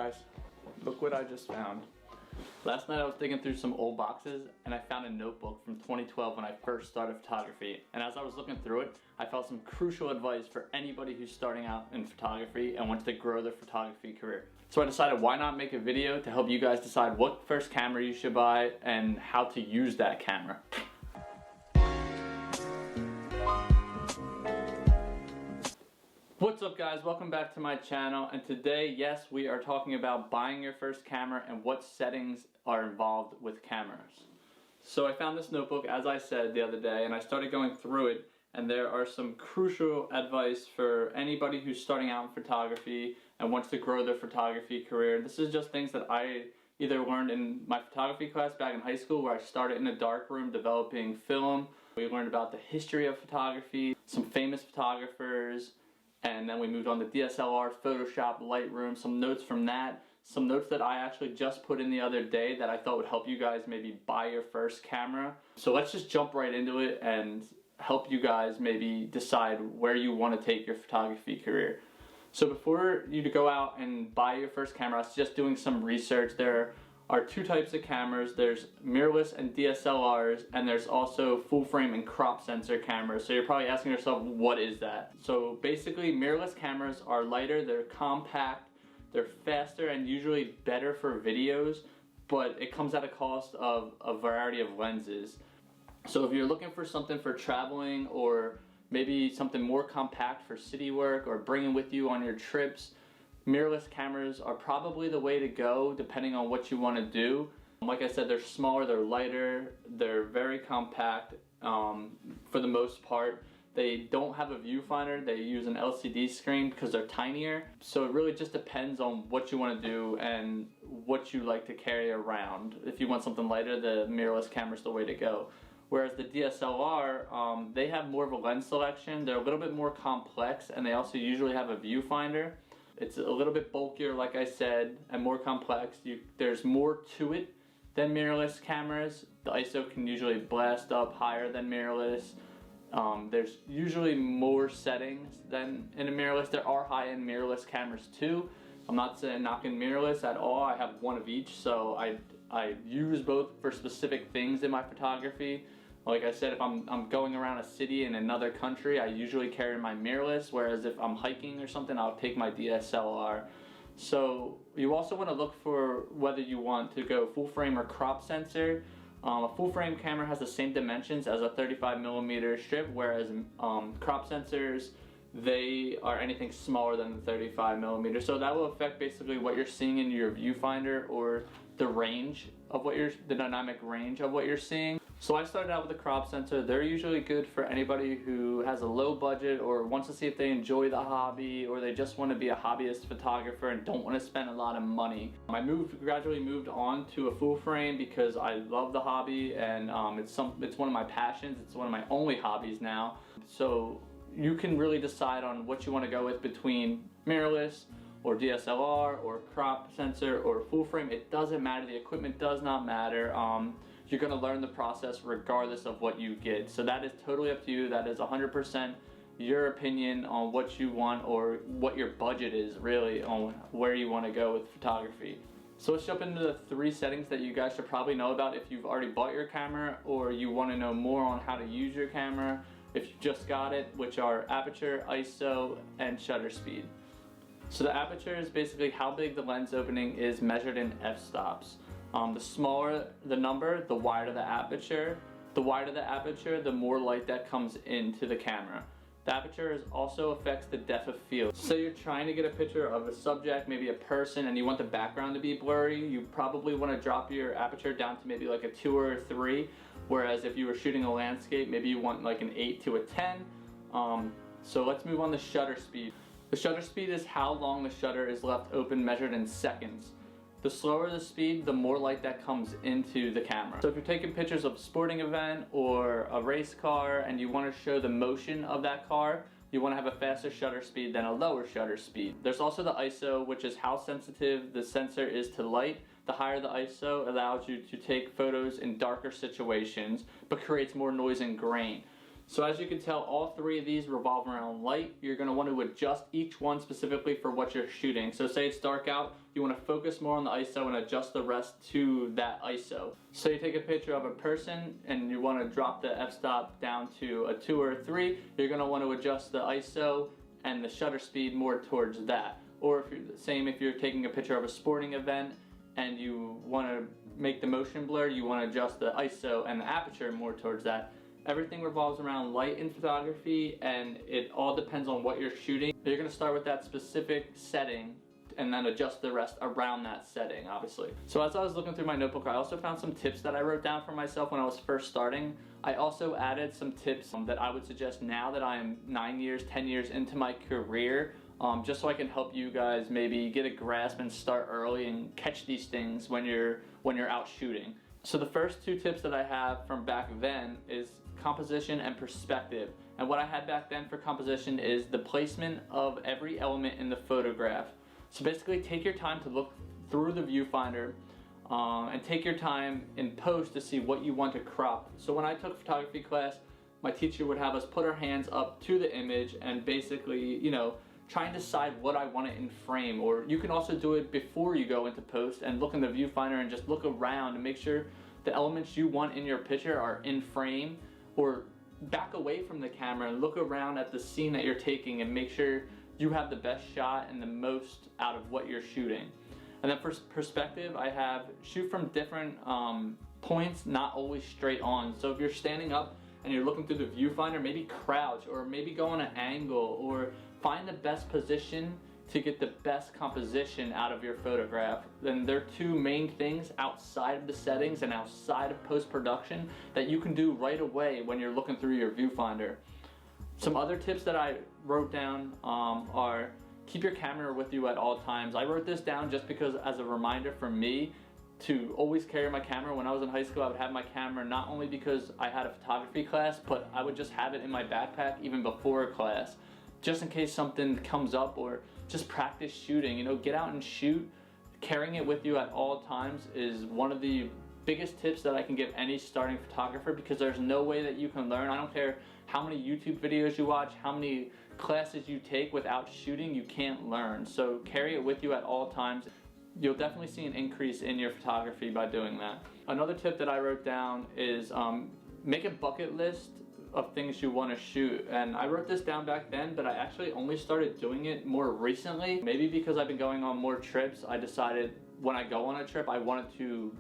Guys, look what I just found. Last night I was digging through some old boxes and I found a notebook from 2012 when I first started photography. And as I was looking through it, I found some crucial advice for anybody who's starting out in photography and wants to grow their photography career. So I decided why not make a video to help you guys decide what first camera you should buy and how to use that camera. What's up guys, welcome back to my channel, and today, yes, we are talking about buying your first camera and what settings are involved with cameras. So I found this notebook, as I said the other day, and I started going through it, and there are some crucial advice for anybody who's starting out in photography and wants to grow their photography career. This is just things that I either learned in my photography class back in high school, where I started in a dark room developing film. We learned about the history of photography, some famous photographers, and then we moved on to DSLR, Photoshop, Lightroom, some notes from that, some notes that I actually just put in the other day that I thought would help you guys maybe buy your first camera. So let's just jump right into it and help you guys maybe decide where you want to take your photography career. So before you go out and buy your first camera, I was just doing some research. There are two types of cameras. There's mirrorless and DSLRs, and there's also full frame and crop sensor cameras. So you're probably asking yourself, what is that? So basically, mirrorless cameras are lighter, they're compact, they're faster, and usually better for videos, but it comes at a cost of a variety of lenses. So if you're looking for something for traveling, or maybe something more compact for city work or bringing with you on your trips, mirrorless cameras are probably the way to go depending on what you want to do. Like I said, they're smaller, they're lighter, they're very compact for the most part. They don't have a viewfinder, they use an LCD screen because they're tinier. So it really just depends on what you want to do and what you like to carry around. If you want something lighter, the mirrorless camera is the way to go. Whereas the DSLR, they have more of a lens selection, they're a little bit more complex, and they also usually have a viewfinder. It's a little bit bulkier, like I said, and more complex. There's more to it than mirrorless cameras. The ISO can usually blast up higher than mirrorless. There's usually more settings than in a mirrorless. There are high-end mirrorless cameras too. I'm not saying knocking mirrorless at all. I have one of each, so I use both for specific things in my photography. Like I said, if I'm going around a city in another country, I usually carry my mirrorless, whereas if I'm hiking or something, I'll take my DSLR. So you also want to look for whether you want to go full frame or crop sensor. A full frame camera has the same dimensions as a 35mm strip, whereas crop sensors, they are anything smaller than the 35mm. So that will affect basically what you're seeing in your viewfinder, or the range of the dynamic range of what you're seeing. So I started out with a crop sensor. They're usually good for anybody who has a low budget or wants to see if they enjoy the hobby, or they just want to be a hobbyist photographer and don't want to spend a lot of money. I gradually moved on to a full frame because I love the hobby, and it's one of my passions. It's one of my only hobbies now. So you can really decide on what you want to go with between mirrorless or DSLR or crop sensor or full frame. It doesn't matter. The equipment does not matter. You're going to learn the process regardless of what you get. So that is totally up to you. That is 100% your opinion on what you want, or what your budget is really on where you want to go with photography. So let's jump into the 3 settings that you guys should probably know about if you've already bought your camera, or you want to know more on how to use your camera if you just got it, which are aperture, ISO, and shutter speed. So the aperture is basically how big the lens opening is measured in f-stops. The smaller the number, the wider the aperture. The wider the aperture, the more light that comes into the camera. The aperture also affects the depth of field. So you're trying to get a picture of a subject, maybe a person, and you want the background to be blurry. You probably want to drop your aperture down to maybe like a 2 or a 3. Whereas if you were shooting a landscape, maybe you want like an 8 to a 10. So let's move on to shutter speed. The shutter speed is how long the shutter is left open, measured in seconds. The slower the speed, the more light that comes into the camera. So if you're taking pictures of a sporting event or a race car and you want to show the motion of that car, you want to have a faster shutter speed than a lower shutter speed. There's also the ISO, which is how sensitive the sensor is to light. The higher the ISO allows you to take photos in darker situations, but creates more noise and grain. So as you can tell, all three of these revolve around light. You're going to want to adjust each one specifically for what you're shooting. So say it's dark out, you want to focus more on the ISO and adjust the rest to that ISO. So you take a picture of a person and you want to drop the f-stop down to a 2 or a 3, you're going to want to adjust the ISO and the shutter speed more towards that. Or if you're taking a picture of a sporting event and you want to make the motion blur, you want to adjust the ISO and the aperture more towards that. Everything revolves around light in photography, and it all depends on what you're shooting. You're going to start with that specific setting and then adjust the rest around that setting, obviously. So as I was looking through my notebook, I also found some tips that I wrote down for myself when I was first starting. I also added some tips that I would suggest now that I'm 9 years, 10 years into my career, just so I can help you guys maybe get a grasp and start early and catch these things when you're out shooting. So the first 2 tips that I have from back then is composition and perspective. And what I had back then for composition is the placement of every element in the photograph. So basically take your time to look through the viewfinder and take your time in post to see what you want to crop. So when I took photography class, my teacher would have us put our hands up to the image and basically, try and decide what I want it in frame. Or you can also do it before you go into post and look in the viewfinder and just look around and make sure the elements you want in your picture are in frame, or back away from the camera and look around at the scene that you're taking and make sure you have the best shot and the most out of what you're shooting. And then for perspective, I have shoot from different points, not always straight on. So if you're standing up and you're looking through the viewfinder, maybe crouch, or maybe go on an angle, or find the best position to get the best composition out of your photograph. Then there are 2 main things outside of the settings and outside of post-production that you can do right away when you're looking through your viewfinder. Some other tips that I wrote down are keep your camera with you at all times. I wrote this down just because as a reminder for me to always carry my camera. When I was in high school, I would have my camera not only because I had a photography class, but I would just have it in my backpack even before a class, just in case something comes up, or just practice shooting. Get out and shoot. Carrying it with you at all times is one of the biggest tips that I can give any starting photographer, because there's no way that you can learn. I don't care how many YouTube videos you watch, how many classes you take, without shooting, you can't learn. So carry it with you at all times. You'll definitely see an increase in your photography by doing that. Another tip that I wrote down is make a bucket list of things you want to shoot. And I wrote this down back then, but I actually only started doing it more recently. Maybe because I've been going on more trips, I decided when I go on a trip, I wanted to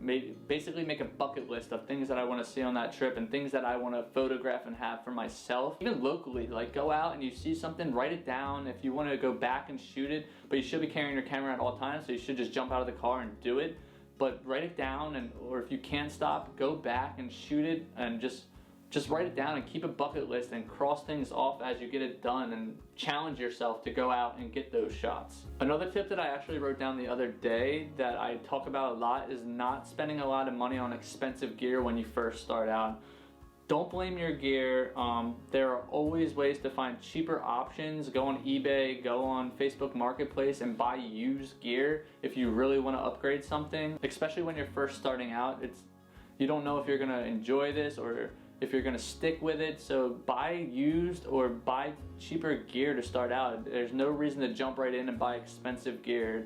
basically make a bucket list of things that I want to see on that trip and things that I want to photograph and have for myself. Even locally, like go out and you see something, write it down. If you want to go back and shoot it, but you should be carrying your camera at all times, so you should just jump out of the car and do it. But write it down, or if you can't stop, go back and shoot it, and just write it down and keep a bucket list and cross things off as you get it done, and challenge yourself to go out and get those shots. Another tip that I actually wrote down the other day that I talk about a lot is not spending a lot of money on expensive gear when you first start out. Don't blame your gear. There are always ways to find cheaper options. Go on eBay, go on Facebook Marketplace and buy used gear if you really want to upgrade something. Especially when you're first starting out, you don't know if you're going to enjoy this or if you're going to stick with it. So buy used or buy cheaper gear to start out. There's no reason to jump right in and buy expensive gear.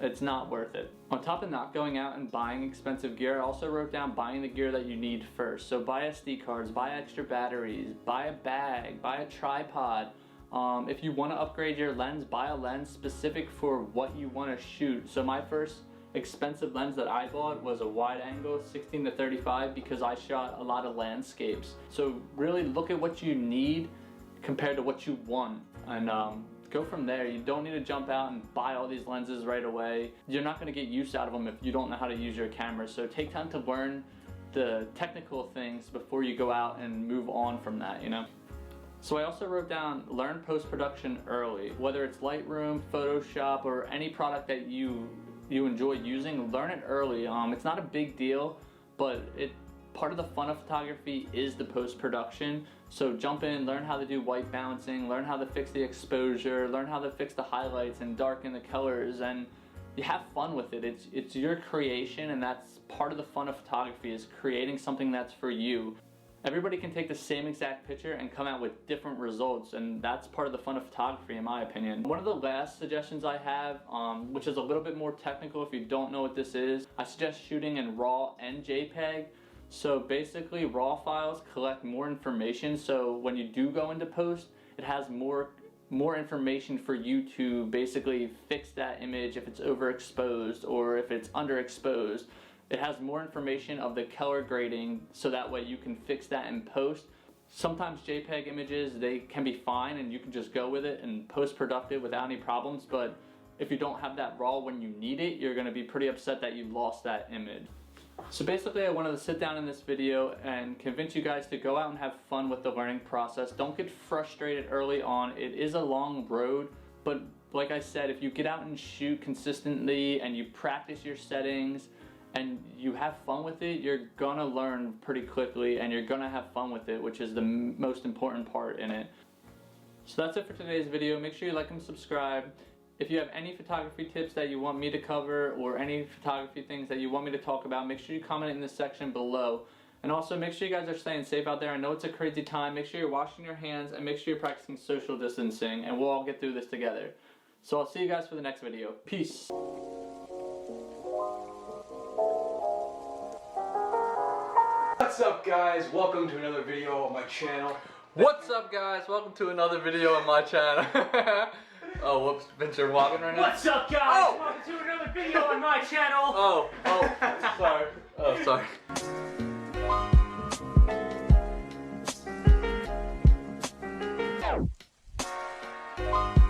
It's not worth it. On top of not going out and buying expensive gear, I also wrote down buying the gear that you need first. So buy SD cards, buy extra batteries, buy a bag, buy a tripod. If you want to upgrade your lens, buy a lens specific for what you want to shoot. So my first expensive lens that I bought was a wide angle 16-35 because I shot a lot of landscapes. So really look at what you need compared to what you want, and go from there. You don't need to jump out and buy all these lenses right away. You're not going to get use out of them if you don't know how to use your camera. So take time to learn the technical things before you go out and move on from that, So I also wrote down learn post-production early. Whether it's Lightroom, Photoshop, or any product that you enjoy using, learn it early. It's not a big deal, but part of the fun of photography is the post-production. So jump in, learn how to do white balancing, learn how to fix the exposure, learn how to fix the highlights and darken the colors, and you have fun with it. It's your creation, and that's part of the fun of photography, is creating something that's for you. everybody can take the same exact picture and come out with different results, and that's part of the fun of photography in my opinion. One of the last suggestions I have, which is a little bit more technical if you don't know what this is, I suggest shooting in RAW and JPEG. So basically RAW files collect more information, so when you do go into post, it has more information for you to basically fix that image if it's overexposed or if it's underexposed. It has more information of the color grading, so that way you can fix that in post. Sometimes JPEG images, they can be fine and you can just go with it and post-productive without any problems, but if you don't have that RAW when you need it, you're going to be pretty upset that you lost that image. So basically I wanted to sit down in this video and convince you guys to go out and have fun with the learning process. Don't get frustrated early on. It is a long road, but like I said, if you get out and shoot consistently and you practice your settings and you have fun with it, you're gonna learn pretty quickly and you're gonna have fun with it, which is the most important part in it. So that's it for today's video. Make sure you like and subscribe. If you have any photography tips that you want me to cover or any photography things that you want me to talk about, make sure you comment in the section below. And also make sure you guys are staying safe out there. I know it's a crazy time. Make sure you're washing your hands and make sure you're practicing social distancing, and we'll all get through this together. So I'll see you guys for the next video. Peace. What's up guys, welcome to another video on my channel. What's up guys, welcome to another video on my channel. Oh whoops, Vince, you're walking right now? What's up guys, welcome to another video on my channel. Oh, sorry.